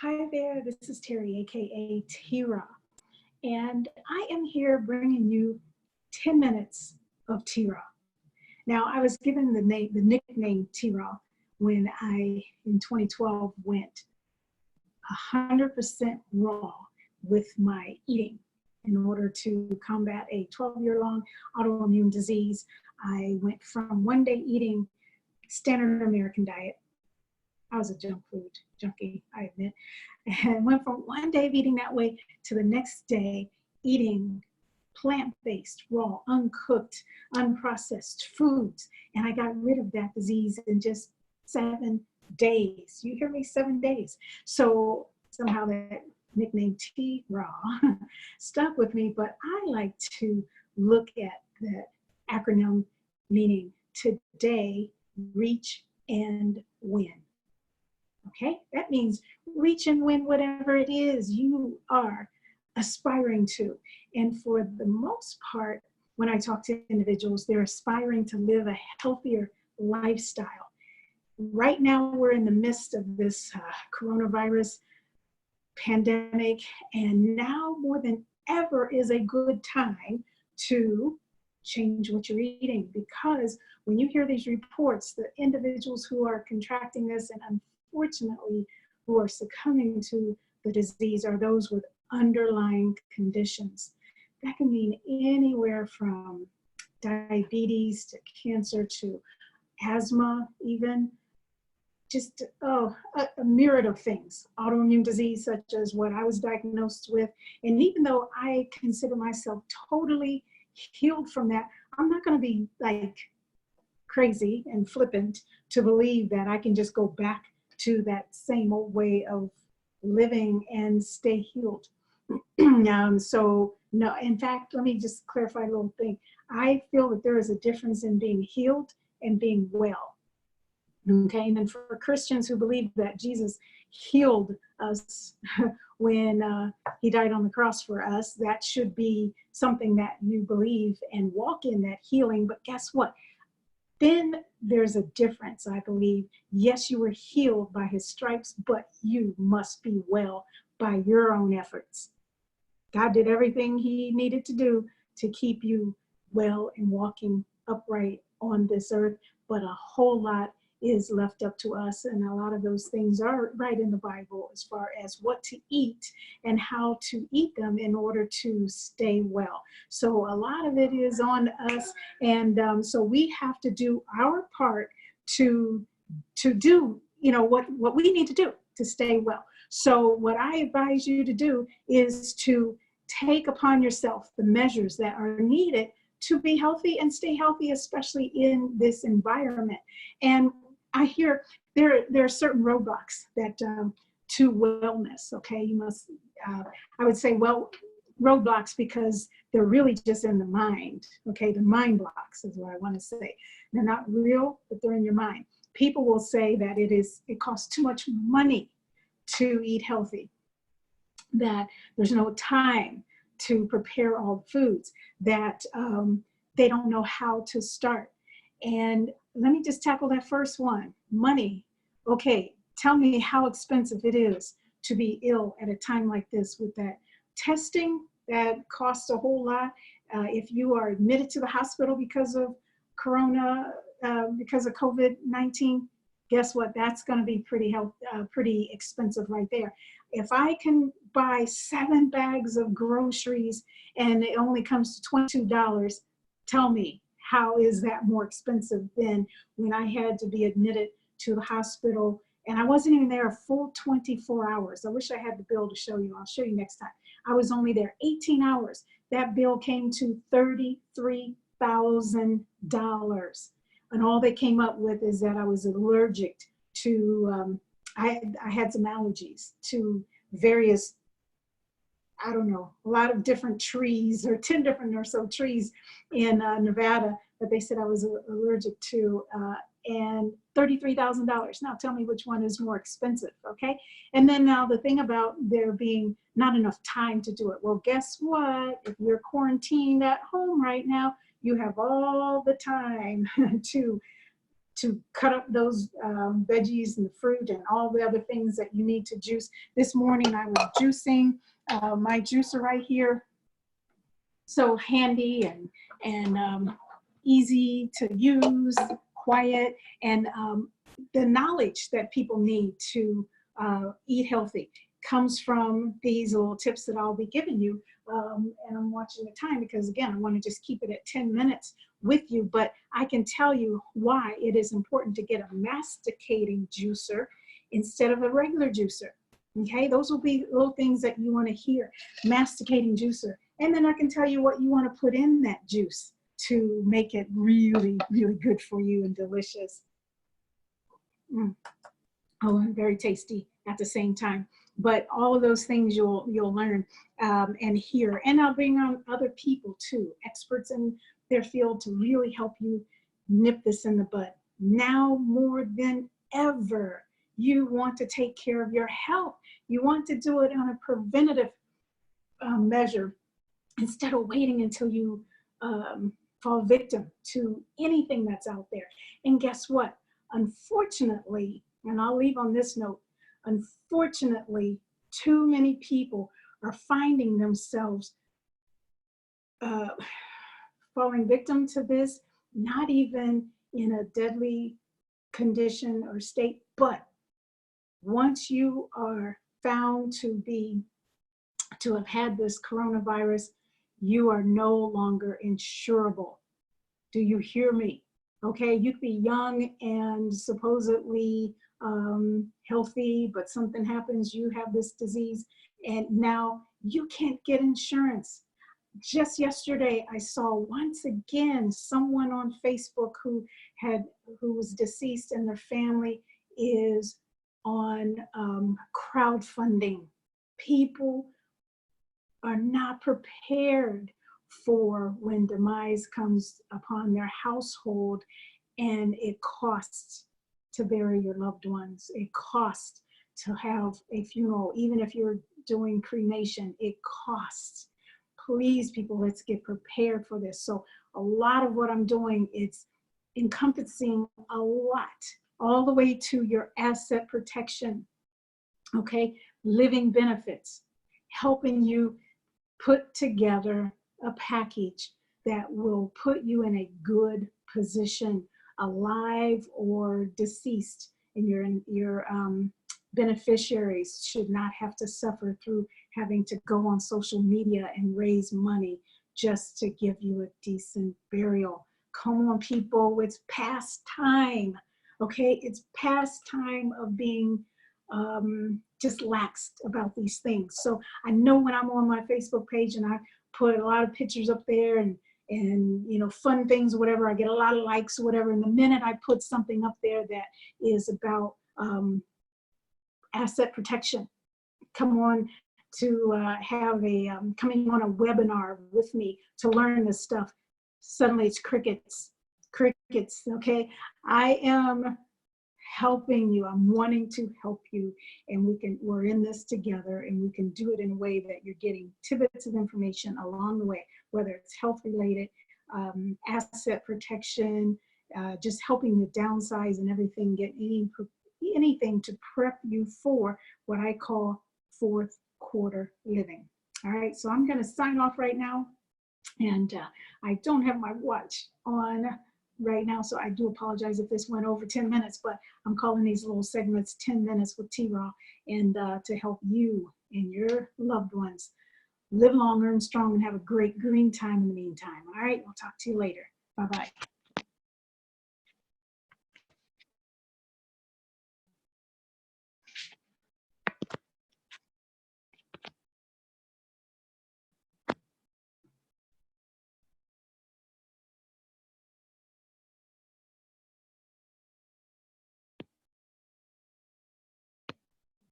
Hi there, this is Terry, aka Tira, and I am here bringing you 10 minutes of Tira. Now, I was given the nickname Tira when I, in 2012, went 100% raw with my eating in order to combat a 12-year-long autoimmune disease. I went from one day eating standard American diet. I was a junk food junkie, I admit, and went from one day of eating that way to the next day eating plant-based, raw, uncooked, unprocessed foods. And I got rid of that disease in just 7 days. You hear me? 7 days. So somehow that nickname T Raw stuck with me, but I like to look at the acronym meaning today, reach, and win. Okay, that means reach and win whatever it is you are aspiring to. And for the most part, when I talk to individuals, they're aspiring to live a healthier lifestyle. Right now, we're in the midst of this coronavirus pandemic, and now more than ever is a good time to change what you're eating, because when you hear these reports, the individuals who are contracting this and unfortunately who are succumbing to the disease are those with underlying conditions. That can mean anywhere from diabetes to cancer to asthma, even just a myriad of things. Autoimmune disease such as what I was diagnosed with. And even though I consider myself totally healed from that, I'm not going to be like crazy and flippant to believe that I can just go back to that same old way of living and stay healed. So no, in fact, let me just clarify a little thing. I feel that there is a difference in being healed and being well. Okay, and then for Christians who believe that Jesus healed us when he died on the cross for us, that should be something that you believe and walk in that healing. But guess what? Then there's a difference, I believe. Yes, you were healed by his stripes, but you must be well by your own efforts. God did everything he needed to do to keep you well and walking upright on this earth, but a whole lot is left up to us, and a lot of those things are right in the Bible as far as what to eat and how to eat them in order to stay well. So a lot of it is on us, and so we have to do our part to do what we need to do to stay well. So what I advise you to do is to take upon yourself the measures that are needed to be healthy and stay healthy, especially in this environment. And I hear there are certain roadblocks that to wellness. Okay, you must. I would say roadblocks because they're really just in the mind. Okay, the mind blocks is what I want to say. They're not real, but they're in your mind. People will say that it costs too much money to eat healthy, that there's no time to prepare all the foods, that they don't know how to start. And let me just tackle that first one, money. Okay, tell me how expensive it is to be ill at a time like this with that testing that costs a whole lot. If you are admitted to the hospital because of because of COVID-19, guess what? That's going to be pretty expensive right there. If I can buy 7 bags of groceries and it only comes to $22, tell me, how is that more expensive than when I had to be admitted to the hospital and I wasn't even there a full 24 hours. I wish I had the bill to show you. I'll show you next time. I was only there 18 hours. That bill came to $33,000. And all they came up with is that I was allergic to, I had some allergies to various, I don't know, a lot of different trees, or 10 different or so trees in Nevada that they said I was allergic to, and $33,000. Now tell me which one is more expensive, okay? And then now the thing about there being not enough time to do it. Well, guess what? If you're quarantined at home right now, you have all the time to to cut up those veggies and the fruit and all the other things that you need to juice. This morning I was juicing my juicer right here. So handy and easy to use, quiet, and the knowledge that people need to eat healthy comes from these little tips that I'll be giving you. And I'm watching the time because, again, I want to just keep it at 10 minutes with you, but I can tell you why it is important to get a masticating juicer instead of a regular juicer. Okay, those will be little things that you want to hear. Masticating juicer. And then I can tell you what you want to put in that juice to make it really, really good for you and delicious. Oh, and very tasty at the same time. But all of those things you'll learn and hear. And I'll bring on other people too, experts in their field, to really help you nip this in the bud. Now more than ever, you want to take care of your health. You want to do it on a preventative measure instead of waiting until you fall victim to anything that's out there. And guess what? Unfortunately, and I'll leave on this note, unfortunately, too many people are finding themselves falling victim to this, not even in a deadly condition or state, but once you are found to have had this coronavirus, you are no longer insurable. Do you hear me? Okay, you could be young and supposedly healthy, but something happens, you have this disease, and now you can't get insurance. Just yesterday, I saw once again someone on Facebook who was deceased, and their family is on crowdfunding. People are not prepared for when demise comes upon their household, and it costs to bury your loved ones. It costs to have a funeral. Even if you're doing cremation, it costs. Please, people, let's get prepared for this. So a lot of what I'm doing, it's encompassing a lot, all the way to your asset protection, okay? Living benefits, helping you put together a package that will put you in a good position, alive or deceased, and your beneficiaries should not have to suffer through having to go on social media and raise money just to give you a decent burial. Come on, people, it's past time, okay? It's past time of being just laxed about these things. So I know when I'm on my Facebook page and I put a lot of pictures up there and you know, fun things or whatever, I get a lot of likes or whatever. And the minute I put something up there that is about asset protection, come on to have a coming on a webinar with me to learn this stuff, suddenly it's crickets, okay? I am helping you. I'm wanting to help you, and we're in this together, and we can do it in a way that you're getting tidbits of information along the way, whether it's health related, asset protection, just helping you downsize and everything, get anything to prep you for what I call fourth quarter living. All right, so I'm going to sign off right now, and I don't have my watch on right now, so I do apologize if this went over 10 minutes, but I'm calling these little segments 10 minutes with T-Raw, and to help you and your loved ones live longer and strong and have a great green time in the meantime. All right, we'll talk to you later. Bye-bye.